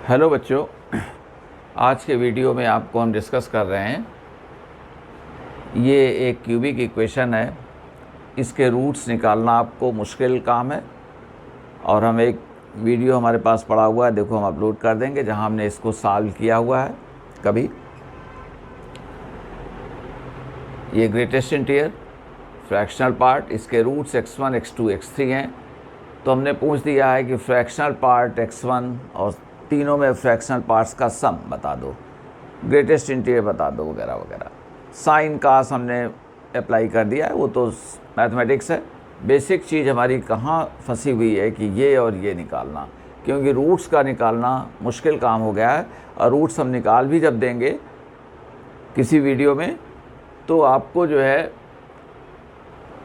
Hello बच्चों, आज के वीडियो में आपको हम डिस्कस कर रहे हैं। ये एक क्यूबिक इक्वेशन है, इसके रूट्स निकालना आपको मुश्किल काम है और हम एक वीडियो हमारे पास पड़ा हुआ है, देखो हम अपलोड कर देंगे, जहां हमने इसको सॉल्व किया हुआ है कभी। ये ग्रेटेस्ट इंटीजर फ्रैक्शनल पार्ट, इसके रूट्स x1, x2, x3 हैं। तो हमने पूछ दिया है कि फ्रैक्शनल पार्ट x1 और तीनों में फ्रैक्शनल पार्ट्स का सम बता दो, ग्रेटेस्ट इंटीजर बता दो, वगैरह वगैरह। साइन कास हमने अप्लाई कर दिया है, वो तो मैथमेटिक्स है। बेसिक चीज़ हमारी कहाँ फंसी हुई है कि ये और ये निकालना, क्योंकि रूट्स का निकालना मुश्किल काम हो गया है। और रूट्स हम निकाल भी जब देंगे किसी वीडियो में, तो आपको जो है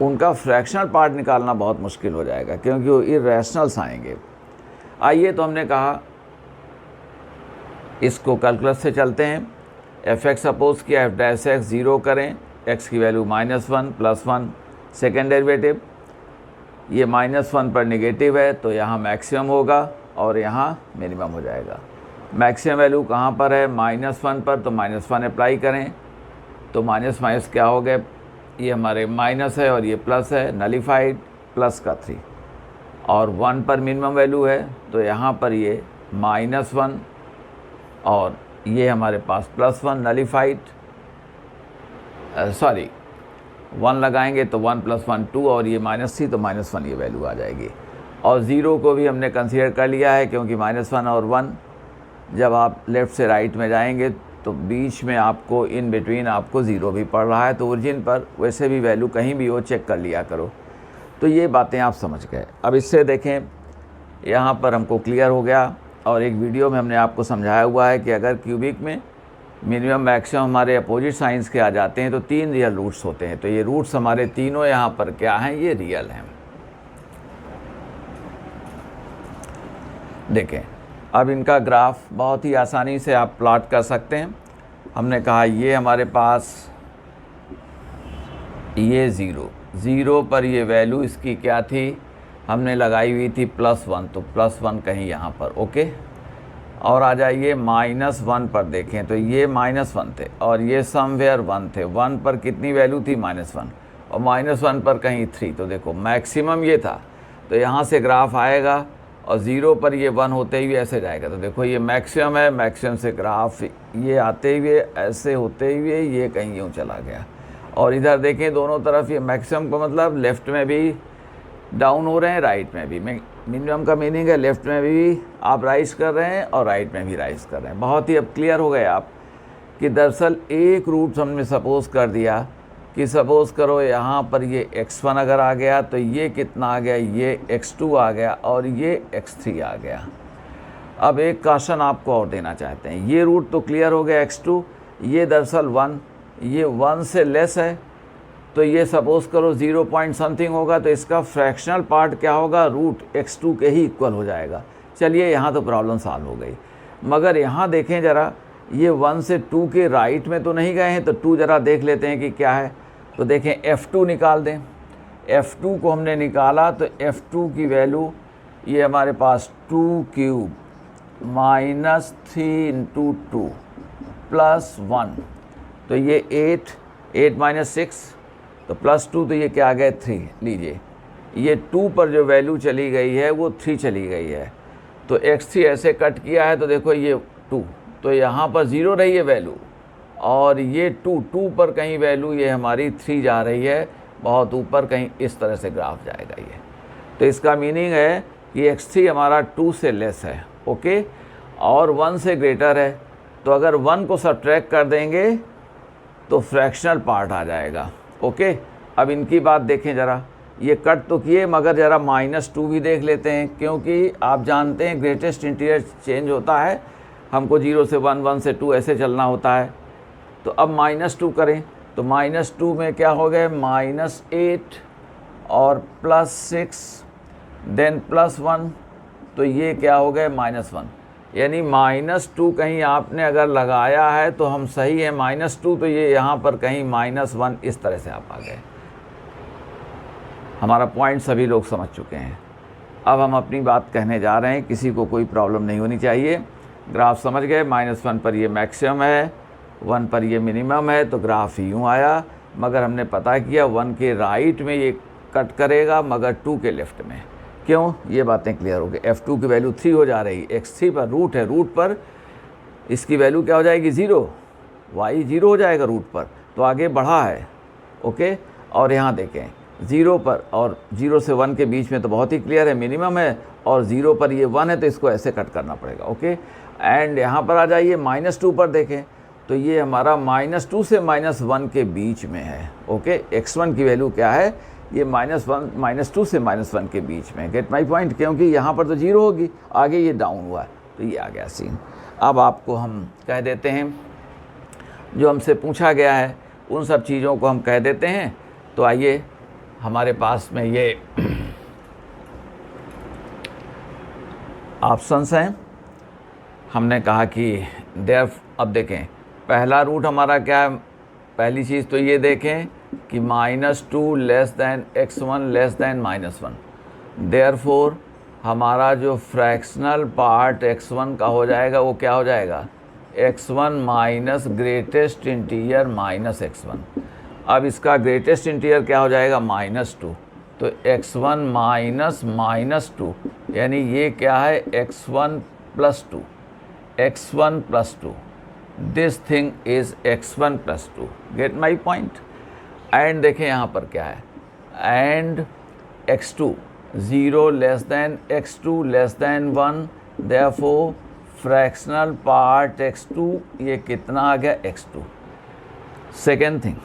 उनका फ्रैक्शनल पार्ट निकालना बहुत मुश्किल हो जाएगा, क्योंकि वो इर्रेशनल्स आएंगे। आइए, तो हमने कहा इसको कैलकुलस से चलते हैं। एफ एक्स सपोज किया, एफ डैश एक्स 0 करें, एक्स की वैल्यू -1 +1 सेकेंड डेरिवेटिव। ये -1 पर निगेटिव है तो यहाँ मैक्सिमम होगा और यहाँ मिनिमम हो जाएगा। मैक्सिमम वैल्यू कहाँ पर है? -1 पर, तो -1 अप्लाई करें तो माइनस माइनस क्या हो गए, ये हमारे माइनस है और ये प्लस है, नलीफाइड, प्लस का 3। और 1 पर मिनिमम वैल्यू है तो यहाँ पर ये -1 और ये हमारे पास +1 नलीफाइड, सॉरी 1 लगाएंगे तो 1 + 1 2 और ये -3 तो -1 ये वैल्यू आ जाएगी। और 0 को भी हमने कंसीडर कर लिया है, क्योंकि -1 और 1 जब आप लेफ़्ट से राइट में जाएंगे तो बीच में आपको इन बिटवीन आपको 0 भी पड़ रहा है, तो ओरिजिन पर वैसे भी वैल्यू कहीं भी हो चेक कर लिया करो। तो ये बातें आप समझ गए। अब इससे देखें, यहाँ पर हमको क्लियर हो गया। और एक वीडियो में हमने आपको समझाया हुआ है कि अगर क्यूबिक में मिनिमम मैक्सिमम हमारे अपोजिट साइंस के आ जाते हैं तो 3 रियल रूट्स होते हैं। तो ये रूट्स हमारे तीनों यहाँ पर क्या हैं? ये रियल हैं। देखें, अब इनका ग्राफ बहुत ही आसानी से आप प्लॉट कर सकते हैं। हमने कहा ये हमारे पास ये 0 पर ये वैल्यू इसकी क्या थी? हमने लगाई हुई थी +1, तो +1 कहीं यहाँ पर, ओके। और आ जाइए -1 पर, देखें तो ये -1 थे और ये समवेयर 1 थे। 1 पर कितनी वैल्यू थी? -1, और -1 पर कहीं 3। तो देखो मैक्सिमम ये था, तो यहाँ से ग्राफ आएगा और 0 पर ये 1 होते हुए ऐसे जाएगा। तो देखो ये मैक्सिमम है, मैक्सिमम से ग्राफ ये आते हुए ऐसे होते हुए ये कहीं यूँ चला गया। और इधर देखें दोनों तरफ ये मैक्सिमम का मतलब लेफ़्ट में भी डाउन हो रहे हैं, राइट में भी। मिनिमम का मीनिंग है लेफ़्ट में भी आप राइज कर रहे हैं और राइट में भी राइज कर रहे हैं। बहुत ही अब क्लियर हो गए आप कि दरअसल एक रूट हमने सपोज़ कर दिया कि सपोज़ करो यहाँ पर ये x1 अगर आ गया तो ये कितना आ गया? ये x2 आ गया और ये x3 आ गया। अब एक क्वेश्चन आपको और देना चाहते हैं। ये रूट तो क्लियर हो गया x2, ये दरअसल 1, ये 1 से लेस है, तो ये सपोज़ करो 0 पॉइंट समथिंग होगा, तो इसका फ्रैक्शनल पार्ट क्या होगा? रूट x2 के ही इक्वल हो जाएगा। चलिए, यहाँ तो प्रॉब्लम सॉल्व हो गई। मगर यहाँ देखें ज़रा, ये 1 से 2 के राइट में तो नहीं गए हैं, तो 2 ज़रा देख लेते हैं कि क्या है। तो देखें f2 निकाल दें। f2 को हमने निकाला तो f2 की वैल्यू ये हमारे पास 2³ -3 × 2 + 1, तो ये 8 - 6 तो +2, तो ये क्या आ गया? 3। लीजिए, ये 2 पर जो वैल्यू चली गई है वो 3 चली गई है, तो x3 ऐसे कट किया है तो देखो ये 2, तो यहाँ पर 0 रही है वैल्यू, और ये 2 पर कहीं वैल्यू ये हमारी 3 जा रही है, बहुत ऊपर कहीं इस तरह से ग्राफ जाएगा ये। तो इसका मीनिंग है कि x3 हमारा 2 से लेस है, ओके, और 1 से ग्रेटर है। तो अगर 1 को सब्ट्रैक्ट कर देंगे तो फ्रैक्शनल पार्ट आ जाएगा, ओके। अब इनकी बात देखें ज़रा, ये कट तो किए, मगर ज़रा -2 भी देख लेते हैं, क्योंकि आप जानते हैं ग्रेटेस्ट इंटीजर चेंज होता है, हमको 0 से 1, 1 से 2 ऐसे चलना होता है। तो अब -2 करें तो -2 में क्या हो गए? -8 और +6 देन +1, तो ये क्या हो गए? -1। यानी -2 कहीं आपने अगर लगाया है तो हम सही है, -2 तो ये यहाँ पर कहीं -1 इस तरह से आप आ गए। हमारा पॉइंट सभी लोग समझ चुके हैं। अब हम अपनी बात कहने जा रहे हैं, किसी को कोई प्रॉब्लम नहीं होनी चाहिए। ग्राफ समझ गए, -1 पर ये मैक्सिमम है, 1 पर ये मिनिमम है, तो ग्राफ यूँ आया। मगर हमने पता किया 1 के राइट में ये कट करेगा, मगर 2 के लेफ्ट में। क्यों? ये बातें क्लियर हो गई। F2 की वैल्यू 3 हो जा रही, x3 पर रूट है, रूट पर इसकी वैल्यू क्या हो जाएगी 0, y 0 हो जाएगा रूट पर, तो आगे बढ़ा है। ओके, और यहाँ देखें 0 पर और 0 से 1 के बीच में तो बहुत ही क्लियर है, मिनिमम है, और 0 पर ये 1 है, तो इसको ऐसे कट करना पड़ेगा। ओके, एंड यहाँ पर आ जाइए -2 पर देखें, तो ये हमारा -2 से -1 के बीच में है। ओके, x1 की वैल्यू क्या है, ये -2 से -1 के बीच में। गेट माई पॉइंट, क्योंकि यहाँ पर तो 0 होगी, आगे ये डाउन हुआ है, तो ये आ गया सीन। अब आपको हम कह देते हैं जो हमसे पूछा गया है उन सब चीज़ों को हम कह देते हैं। तो आइए, हमारे पास में ये ऑप्शंस हैं। हमने कहा कि अब देखें पहला रूट हमारा क्या है, पहली चीज़ तो ये देखें कि -2 less than x1 less than -1। Therefore हमारा जो फ्रैक्शनल पार्ट x1 का हो जाएगा वो क्या हो जाएगा, x1 minus greatest integer minus x1। अब इसका ग्रेटेस्ट इंटीजर क्या हो जाएगा -2, तो x1 माइनस -2, यानी ये क्या है x1 + 2, x1 + 2। This thing is x1 + 2। Get my point. And देखें यहाँ पर क्या है, and x2 0 less than x2 less than 1, therefore fractional part x2 ये कितना आ गया x2। Second thing,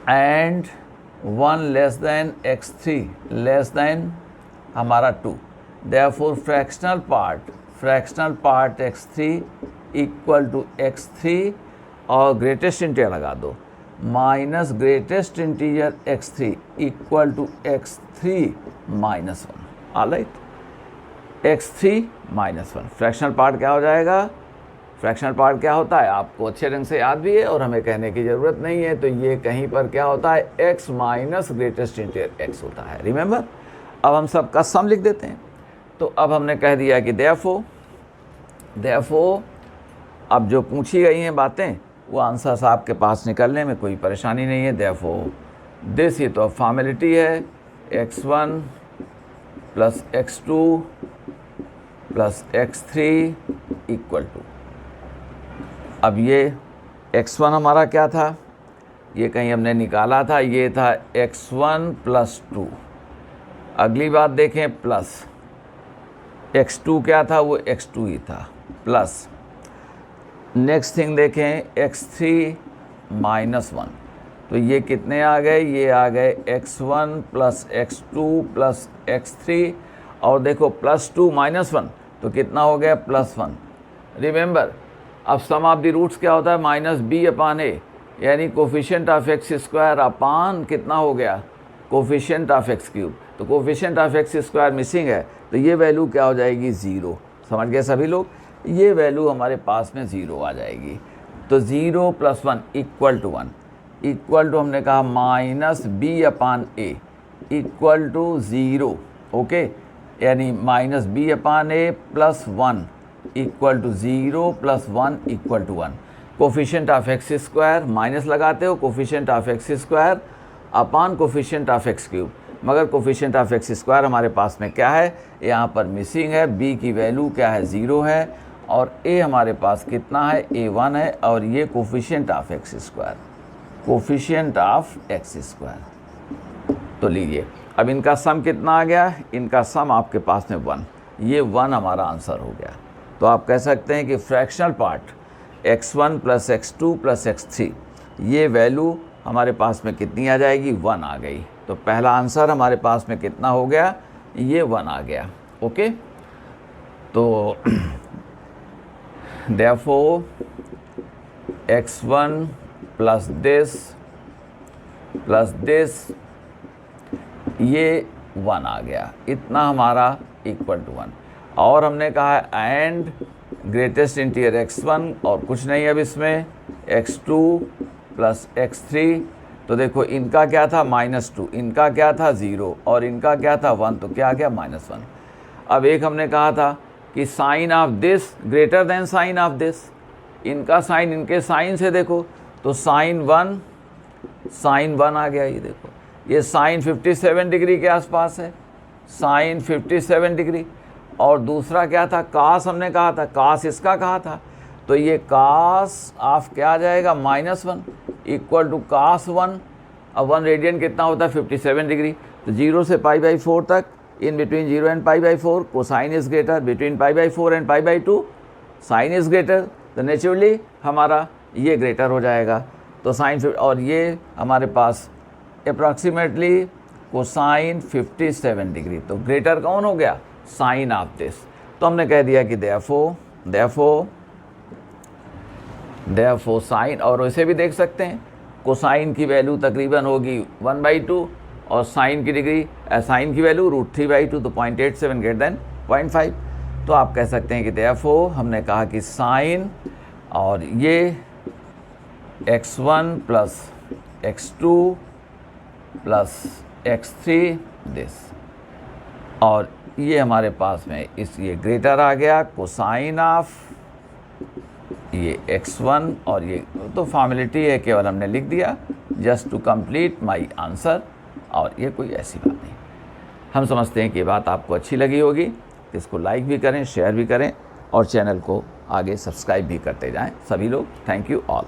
and 1 less than x3 less than हमारा 2, therefore fractional part x3 equal to x3, और ग्रेटेस्ट इंटीजर लगा दो, minus greatest integer x3 equal to x3 -1। Alright, x3 -1। Fractional part क्या हो जाएगा, फ्रैक्शनल पार्ट क्या होता है आपको अच्छे ढंग से याद भी है और हमें कहने की ज़रूरत नहीं है। तो ये कहीं पर क्या होता है, x minus greatest integer x होता है, रिमेंबर। अब हम सब का सम लिख देते हैं। तो अब हमने कह दिया कि देयरफॉर अब जो पूछी गई हैं बातें वो आंसर्स आपके पास निकलने में कोई परेशानी नहीं है। देयरफॉर दिस, ये तो फॉर्मेलिटी है, x1 + x2 + x3 equal to, अब ये x1 हमारा क्या था, ये कहीं हमने निकाला था, ये था x1 + 2। अगली बात देखें, प्लस x2 क्या था, वो x2 ही था, प्लस नेक्स्ट थिंग देखें x3 -1, तो ये कितने आ गए, ये आ गए x1 + x2 + x3, और देखो +2 -1 तो कितना हो गया +1। रिमेंबर, अब सम ऑफ द रूट्स क्या होता है, -b/a, यानी कोफिशिएंट ऑफ x² अपान कितना हो गया, कोफिशिएंट ऑफ x³। तो कोफिशिएंट ऑफ x² मिसिंग है, तो ये वैल्यू क्या हो जाएगी 0। समझ गए सभी लोग, ये वैल्यू हमारे पास में 0 आ जाएगी। तो 0 + 1 इक्वल टू 1, इक्वल टू हमने कहा -b/a इक्वल टू 0। ओके, यानी -b/a + 1 equal to 0 + 1 equal to 1। Coefficient of x² minus लगाते हो, coefficient of x² upon coefficient of x³, मगर कोफिशिएंट ऑफ x² हमारे पास में क्या है, यहाँ पर मिसिंग है। b की वैल्यू क्या है, 0 है, और a हमारे पास कितना है, a1 है, और ये coefficient of x², coefficient of x²। तो लीजिए, अब इनका सम कितना आ गया, इनका सम आपके पास में 1, ये 1 हमारा आंसर हो गया। तो आप कह सकते हैं कि fractional part x1 + x2 + x3, ये वैल्यू हमारे पास में कितनी आ जाएगी, 1 आ गई। तो पहला आंसर हमारे पास में कितना हो गया, ये 1 आ गया। ओके, तो देयरफॉर x1 + दिस ये 1 आ गया, इतना हमारा इक्वल टू 1। और हमने कहा एंड ग्रेटेस्ट इंटीजर x1, और कुछ नहीं अब इसमें x2 + x3। तो देखो इनका क्या था -2, इनका क्या था 0, और इनका क्या था 1, तो क्या आ गया -1। अब एक हमने कहा था कि sign of this greater than sign of this, इनका साइन इनके साइन से देखो तो साइन 1 आ गया। ये देखो ये साइन 57 डिग्री के आसपास है, साइन 57 डिग्री। और दूसरा क्या था, कास हमने कहा था, कास इसका कहा था, तो ये कास ऑफ क्या आ जाएगा -1 इक्वल टू कास 1। अब 1 रेडियन कितना होता है 57 डिग्री, तो 0 से π/4 तक, in between 0 and π/4 cosine is greater, between π/4 and π/2 sine is greater, तो नेचुरली हमारा ये ग्रेटर हो जाएगा। तो साइन, और ये हमारे पास अप्रॉक्सीमेटली कोसाइन 57 डिग्री, तो ग्रेटर कौन हो गया, साइन ऑफ दिस। तो हमने कह दिया कि देयरफॉर साइन, और इसे भी देख सकते हैं कोसाइन की वैल्यू तकरीबन होगी 1/2 और साइन की डिग्री साइन की वैल्यू √3/2, तो 0.87 ग्रेटर देन 0.5। तो आप कह सकते हैं कि देयरफॉर हमने कहा कि साइन, और ये x1 plus x2 plus x3 this, और ये हमारे पास में ये ग्रेटर आ गया कोसाइन ऑफ ये x1, और ये तो फॉर्मेलिटी है, केवल हमने लिख दिया just to complete my answer, और ये कोई ऐसी बात नहीं। हम समझते हैं कि ये बात आपको अच्छी लगी होगी, तो इसको लाइक भी करें, शेयर भी करें, और चैनल को आगे सब्सक्राइब भी करते जाएं सभी लोग। Thank you all.